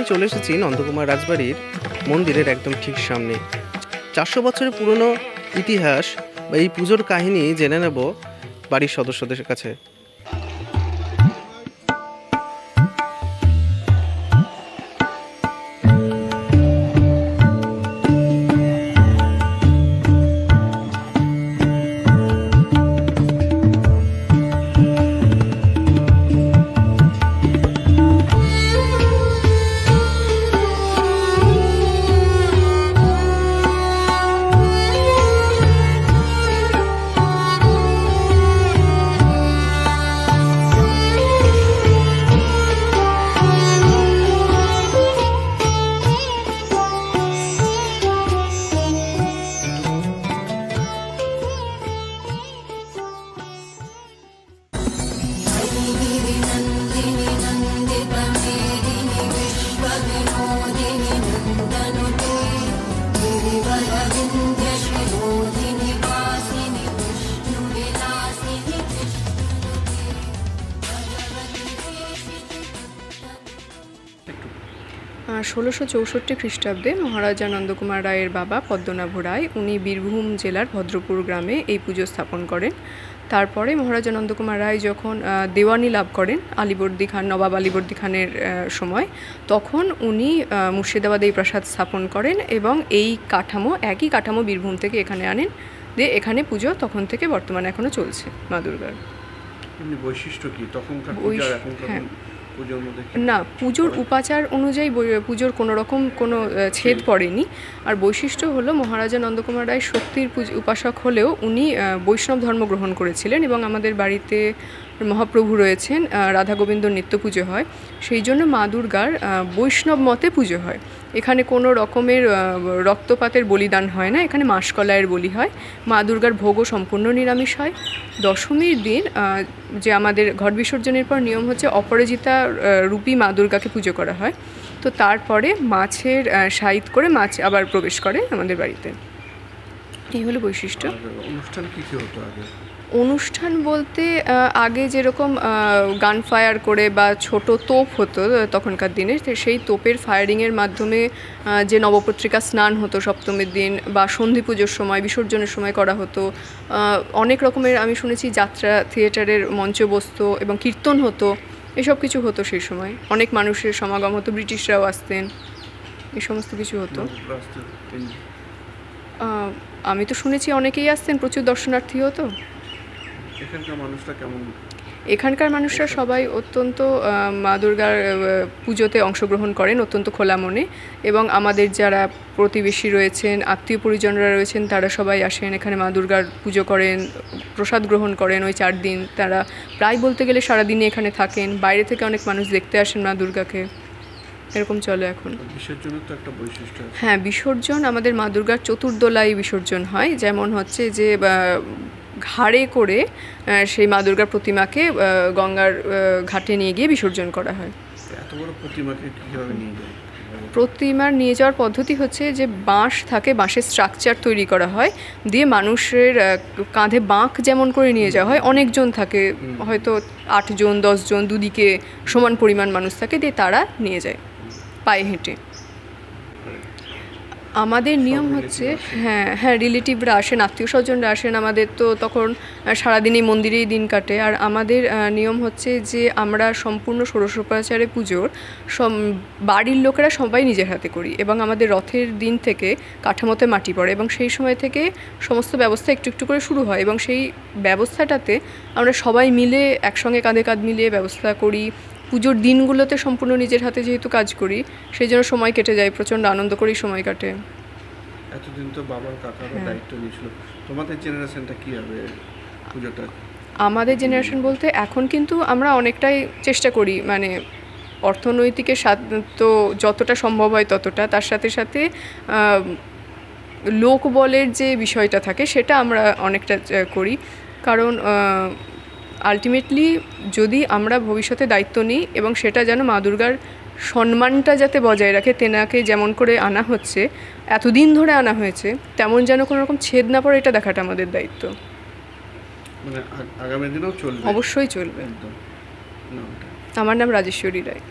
চলে এসেছি নন্দকুমার রাজবাড়ির মন্দিরের একদম ঠিক সামনে। 400 বছরের পুরনো ইতিহাস বা এই পুজোর কাহিনী জেনে নেব বাড়ির সদস্যদের কাছে। ষোলোশো 64 খ্রিস্টাব্দে মহারাজা নন্দকুমার রায়ের বাবা পদ্মনাভ রায় উনি বীরভূম জেলার ভদ্রপুর গ্রামে এই পুজো স্থাপন করেন। তারপরে মহারাজা নন্দকুমার রায় যখন দেওয়ানি লাভ করেন আলীবর্দী খান, নবাব আলীবর্দী খানের সময়, তখন উনি মুর্শিদাবাদে এই প্রাসাদ স্থাপন করেন এবং এই কাঠামো, একই কাঠামো বীরভূম থেকে এখানে আনেন, দিয়ে এখানে পুজো তখন থেকে বর্তমানে এখনও চলছে মা দুর্গার। বৈশিষ্ট্য কি তখনকার পূজা আর এখনকার পুজোর মধ্যে? না, পুজোর উপাচার অনুযায়ী পুজোর কোনো রকম কোনো ছেদ পড়েনি। আর বৈশিষ্ট্য হলো মহারাজা নন্দকুমার রায় শক্তির উপাসক হলেও উনি বৈষ্ণব ধর্ম গ্রহণ করেছিলেন এবং আমাদের বাড়িতে মহাপ্রভু রয়েছেন, রাধা গোবিন্দর নিত্য পুজো হয়, সেই জন্য মা দুর্গার বৈষ্ণব মতে পুজো হয়। এখানে কোনো রকমের রক্তপাতের বলিদান হয় না, এখানে মাসকলাইয়ের বলি হয়। মা দুর্গার ভোগও সম্পূর্ণ নিরামিষ হয়। দশমীর দিন যে আমাদের ঘট বিসর্জনের পর নিয়ম হচ্ছে অপরাজিতা রূপী মা দুর্গাকে পুজো করা হয়। তো তারপরে মাছের সাইদ করে মাছ আবার প্রবেশ করে আমাদের বাড়িতে। এই হলো বৈশিষ্ট্য। অনুষ্ঠান কী কী হতো আগে? অনুষ্ঠান বলতে আগে যেরকম গান ফায়ার করে বা ছোট তোপ হতো তখনকার দিনে, সেই তোপের ফায়ারিংয়ের মাধ্যমে যে নবপত্রিকা স্নান হতো সপ্তমীর দিন বা সন্ধি পুজোর সময়, বিসর্জনের সময় করা হতো। অনেক রকমের আমি শুনেছি যাত্রা থিয়েটারের মঞ্চ বসতো এবং কীর্তন হতো, এসব কিছু হতো সেই সময়। অনেক মানুষের সমাগম হতো, ব্রিটিশরাও আসতেন, এই সমস্ত কিছু হতো। আমি তো শুনেছি অনেকেই আসতেন, প্রচুর দর্শনার্থী হতো। এখানকার মানুষরা সবাই অত্যন্ত মা দুর্গার পুজোতে অংশগ্রহণ করেন অত্যন্ত খোলা মনে, এবং আমাদের যারা প্রতিবেশী রয়েছেন, আত্মীয় পরিজনরা রয়েছেন, তারা সবাই আসেন এখানে মা দুর্গার পুজো করেন, প্রসাদ গ্রহণ করেন। ওই 4 দিন তারা প্রায় বলতে গেলে সারাদিনই এখানে থাকেন। বাইরে থেকে অনেক মানুষ দেখতে আসেন মা দুর্গাকে, এরকম চলে এখন। বিসর্জনের তো একটা বৈশিষ্ট্য আছে। হ্যাঁ, বিসর্জন আমাদের মা দুর্গার চতুর্দোলাই বিসর্জন হয়। যেমন হচ্ছে যে ঘাড়ে করে সেই মা দুর্গার প্রতিমাকে গঙ্গার ঘাটে নিয়ে গিয়ে বিসর্জন করা হয়। এত বড় প্রতিমাকে কিভাবে নিয়ে যায়? প্রতিমার নিয়ে যাওয়ার পদ্ধতি হচ্ছে যে বাঁশ থাকে, বাঁশের স্ট্রাকচার তৈরি করা হয়, দিয়ে মানুষের কাঁধে বাঁক যেমন করে নিয়ে যাওয়া হয়, অনেকজন থাকে, হয়তো 8 জন 10 জন, দুদিকে সমান পরিমাণ মানুষ থাকে, দিয়ে তারা নিয়ে যায় পায়ে হেঁটে। আমাদের নিয়ম হচ্ছে হ্যাঁ রিলেটিভরা আসেন, আত্মীয় স্বজনরা আসেন। আমাদের তো তখন সারাদিনই মন্দিরেই দিন কাটে। আর আমাদের নিয়ম হচ্ছে যে আমরা সম্পূর্ণ ষোড়শোপচারে পুজোর বাড়ির লোকেরা সবাই নিজের হাতে করি, এবং আমাদের রথের দিন থেকে কাঠামোতে মাটি পড়ে, এবং সেই সময় থেকে সমস্ত ব্যবস্থা একটু একটু করে শুরু হয়, এবং সেই ব্যবস্থাটাতে আমরা সবাই মিলে একসঙ্গে কাঁধে কাঁধ মিলিয়ে ব্যবস্থা করি। পুজোর দিনগুলোতে সম্পূর্ণ নিজের হাতে যেহেতু কাজ করি, সেই জন্য সময় কেটে যায়, প্রচণ্ড আনন্দ করেই সময় কাটে। এতদিন তো বাবার কাকারা দায়িত্ব নিয়েছিল, তোমাদের জেনারেশনটা কী হবে পুজোটা? আমাদের জেনারেশন বলতে এখন কিন্তু আমরা অনেকটাই চেষ্টা করি, মানে অর্থনৈতিকের তো যতটা সম্ভব হয় ততটা, তার সাথে সাথে লোকবলের যে বিষয়টা থাকে সেটা আমরা অনেকটা করি। কারণ আলটিমেটলি যদি আমরা ভবিষ্যতে দায়িত্ব নিই এবং সেটা যেন মা দুর্গার সম্মানটা যাতে বজায় রাখে, তেনাকে যেমন করে আনা হচ্ছে, এতদিন ধরে আনা হয়েছে, তেমন যেন কোনো রকম ছেদ না পড়ে, এটা দেখাটা আমাদের দায়িত্ব। মানে আগামী দিনেও চলবে? অবশ্যই চলবে। আমার নাম রাজেশ্বরী রায়।